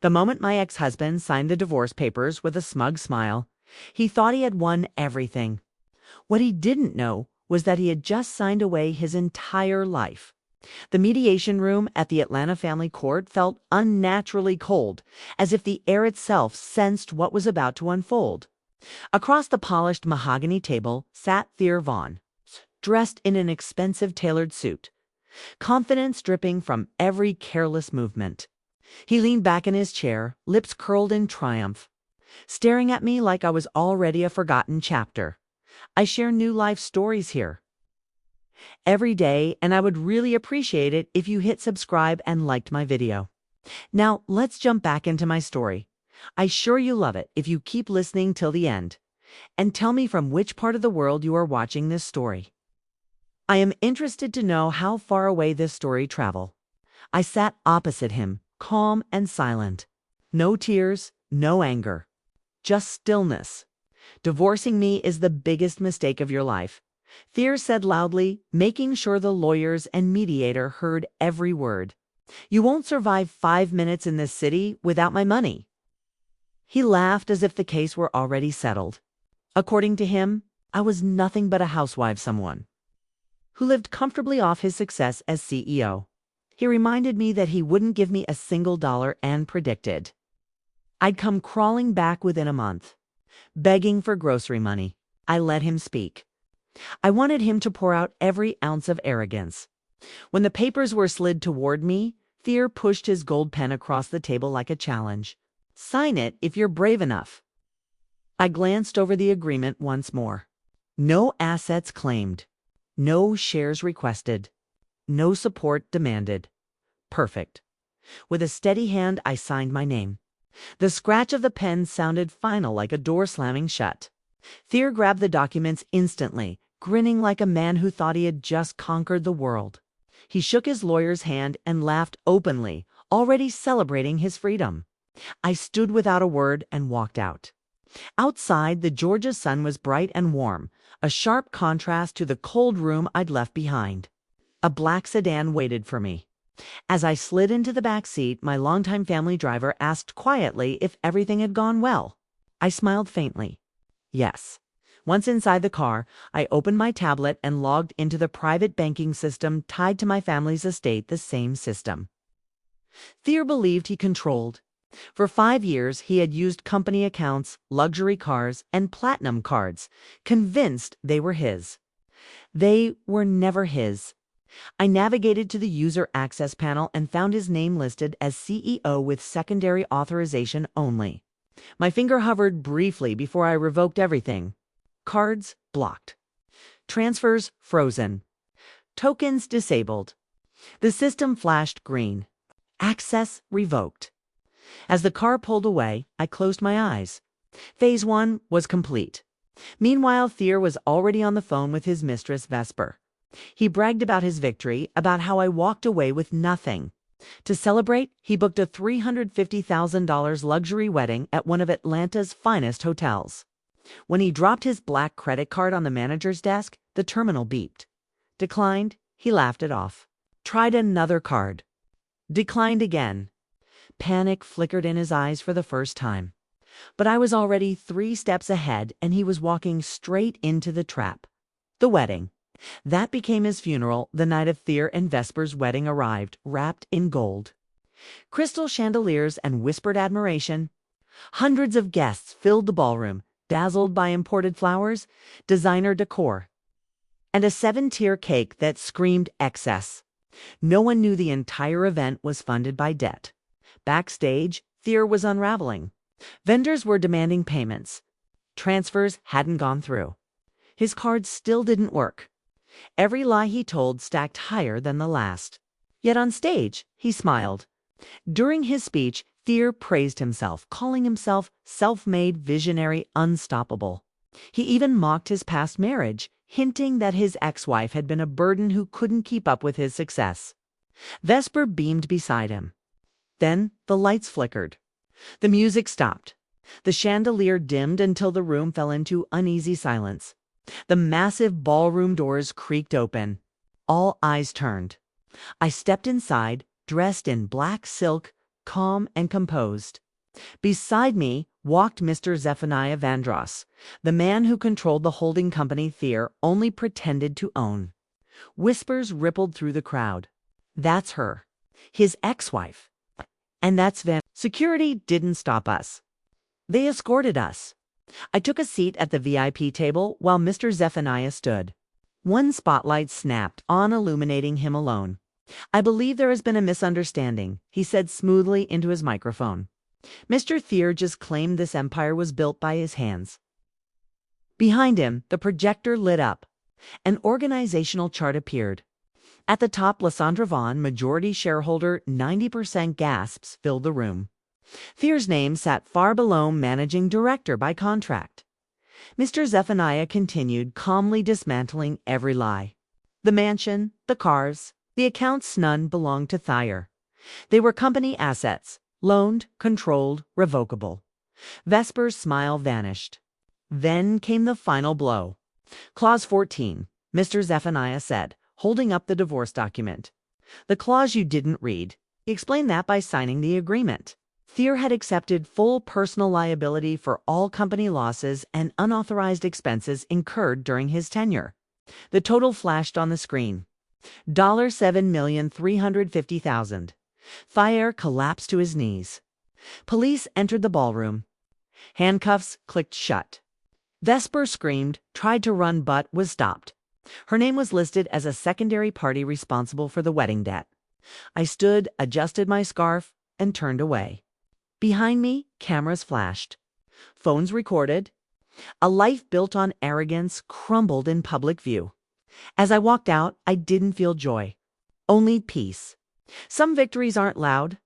The moment my ex-husband signed the divorce papers with a smug smile, he thought he had won everything. What he didn't know was that he had just signed away his entire life. The mediation room at the Atlanta family court felt unnaturally cold, as if the air itself sensed what was about to unfold. Across the polished mahogany table sat Thea Vaughn, dressed in an expensive tailored suit, confidence dripping from every careless movement. He leaned back in his chair, lips curled in triumph, staring at me like I was already a forgotten chapter. I share new life stories here every day, and I would really appreciate it if you hit subscribe and liked my video. Now, let's jump back into my story. I sure you love it if you keep listening till the end. And tell me from which part of the world you are watching this story. I am interested to know how far away this story traveled. I sat opposite him, calm and silent. No tears, no anger. Just stillness. Divorcing me is the biggest mistake of your life, Thea said loudly, making sure the lawyers and mediator heard every word. You won't survive 5 minutes in this city without my money. He laughed as if the case were already settled. According to him, I was nothing but a housewife, someone who lived comfortably off his success as CEO. He reminded me that he wouldn't give me a single dollar and predicted I'd come crawling back within a month, begging for grocery money. I let him speak. I wanted him to pour out every ounce of arrogance. When the papers were slid toward me, Thea pushed his gold pen across the table like a challenge. Sign it if you're brave enough. I glanced over the agreement once more. No assets claimed. No shares requested. No support demanded. Perfect. With a steady hand, I signed my name. The scratch of the pen sounded final, like a door slamming shut. Thea grabbed the documents instantly, grinning like a man who thought he had just conquered the world. He shook his lawyer's hand and laughed openly, already celebrating his freedom. I stood without a word and walked out. Outside, the Georgia sun was bright and warm, a sharp contrast to the cold room I'd left behind. A black sedan waited for me. As I slid into the back seat, my longtime family driver asked quietly if everything had gone well. I smiled faintly. Yes. Once inside the car, I opened my tablet and logged into the private banking system tied to my family's estate, the same system Thea believed he controlled. For 5 years, he had used company accounts, luxury cars, and platinum cards, convinced they were his. They were never his. I navigated to the user access panel and found his name listed as CEO with secondary authorization only. My finger hovered briefly before I revoked everything. Cards blocked. Transfers frozen. Tokens disabled. The system flashed green. Access revoked. As the car pulled away, I closed my eyes. Phase 1 was complete. Meanwhile, Thea was already on the phone with his mistress, Vesper. He bragged about his victory, about how I walked away with nothing. To celebrate, he booked a $350,000 luxury wedding at one of Atlanta's finest hotels. When he dropped his black credit card on the manager's desk, the terminal beeped. Declined, he laughed it off. Tried another card. Declined again. Panic flickered in his eyes for the first time. But I was already 3 steps ahead, and he was walking straight into the trap. The wedding. That became his funeral the night of Thea and Vesper's wedding arrived, wrapped in gold. Crystal chandeliers and whispered admiration. Hundreds of guests filled the ballroom, dazzled by imported flowers, designer decor, and a 7-tier cake that screamed excess. No one knew the entire event was funded by debt. Backstage, Thea was unraveling. Vendors were demanding payments. Transfers hadn't gone through. His cards still didn't work. Every lie he told stacked higher than the last. Yet on stage, he smiled. During his speech, Thea praised himself, calling himself self-made, visionary, unstoppable. He even mocked his past marriage, hinting that his ex-wife had been a burden who couldn't keep up with his success. Vesper beamed beside him. Then the lights flickered. The music stopped. The chandelier dimmed until the room fell into uneasy silence. The massive ballroom doors creaked open. All eyes turned. I stepped inside, dressed in black silk, calm and composed. Beside me walked Mr. Zephaniah Vandross, the man who controlled the holding company Thier only pretended to own. Whispers rippled through the crowd. That's her. His ex-wife. And that's Van. Security didn't stop us. They escorted us. I took a seat at the VIP table while Mr. Zephaniah stood. One spotlight snapped on, illuminating him alone. I believe there has been a misunderstanding, he said smoothly into his microphone. Mr. Thier just claimed this empire was built by his hands. Behind him, the projector lit up. An organizational chart appeared. At the top, Lysandra Vaughn, majority shareholder, 90% gasps filled the room. Thier's name sat far below managing director by contract. Mr. Zephaniah continued, calmly dismantling every lie. The mansion, the cars, the accounts, none belonged to Thier. They were company assets, loaned, controlled, revocable. Vesper's smile vanished. Then came the final blow. Clause 14, Mr. Zephaniah said, holding up the divorce document. The clause you didn't read. He explained that by signing the agreement. Thier had accepted full personal liability for all company losses and unauthorized expenses incurred during his tenure. The total flashed on the screen. $7,350,000. Thier collapsed to his knees. Police entered the ballroom. Handcuffs clicked shut. Vesper screamed, tried to run, but was stopped. Her name was listed as a secondary party responsible for the wedding debt. I stood, adjusted my scarf, and turned away. Behind me, cameras flashed. Phones recorded. A life built on arrogance crumbled in public view. As I walked out, I didn't feel joy. Only peace. Some victories aren't loud.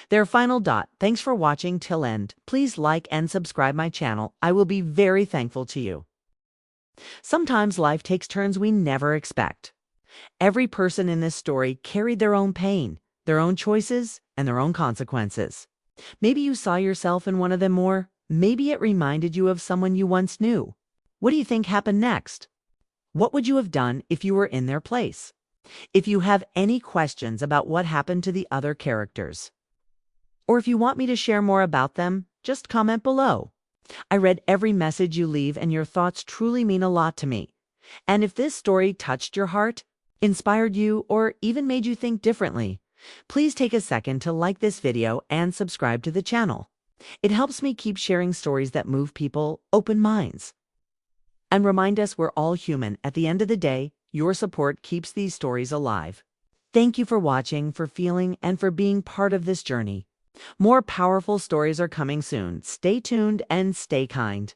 Their final dot. Thanks for watching till end. Please like and subscribe my channel. I will be very thankful to you. Sometimes life takes turns we never expect. Every person in this story carried their own pain, their own choices, and their own consequences. Maybe you saw yourself in one of them, or maybe it reminded you of someone you once knew. What do you think happened next? What would you have done if you were in their place? If you have any questions about what happened to the other characters, or if you want me to share more about them, just comment below. I read every message you leave, and your thoughts truly mean a lot to me. And if this story touched your heart, inspired you, or even made you think differently, please take a second to like this video and subscribe to the channel. It helps me keep sharing stories that move people, open minds, and remind us we're all human. At the end of the day, your support keeps these stories alive. Thank you for watching, for feeling, and for being part of this journey. More powerful stories are coming soon. Stay tuned and stay kind.